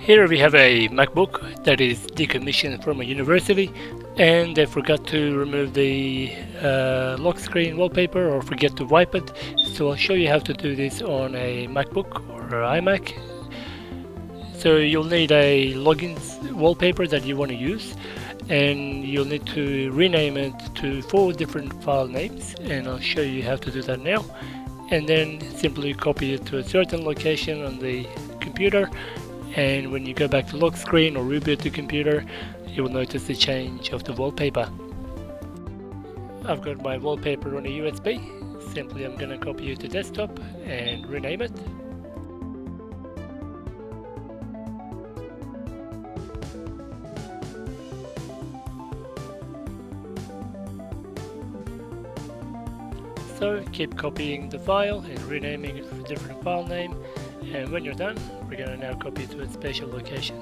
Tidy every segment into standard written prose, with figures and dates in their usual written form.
Here we have a MacBook that is decommissioned from a university, and they forgot to remove the lock screen wallpaper or forget to wipe it. So I'll show you how to do this on a MacBook or iMac. So you'll need a login wallpaper that you want to use, and you'll need to rename it to 4 different file names, and I'll show you how to do that now. And then simply copy it to a certain location on the computer, and when you go back to lock screen or reboot the computer, you will notice the change of the wallpaper. I've got my wallpaper on a USB. Simply I'm going to copy it to desktop and rename it. So keep copying the file and renaming it with a different file name, and when you're done, we're going to now copy it to a special location.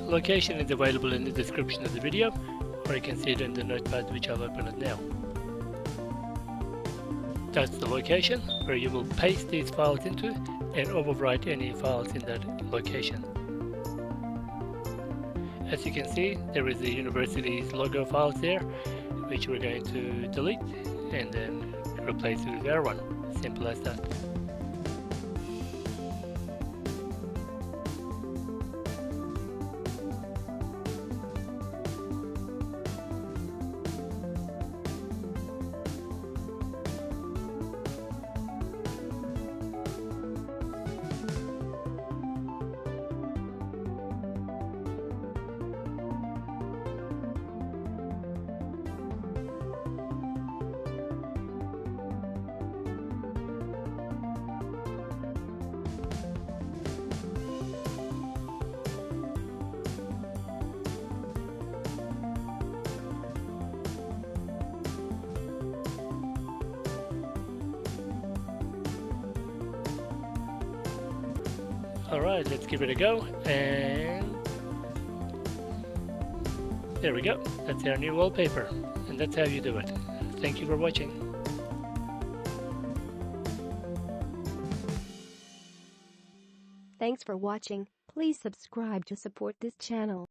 Location is available in the description of the video, or you can see it in the notepad, which I'll open it now. That's the location where you will paste these files into and overwrite any files in that location. As you can see, there is the university's logo files there, which we're going to delete and then replace it with our one. Simple as that. Alright, let's give it a go, and there we go. That's our new wallpaper, and that's how you do it. Thank you for watching. Thanks for watching. Please subscribe to support this channel.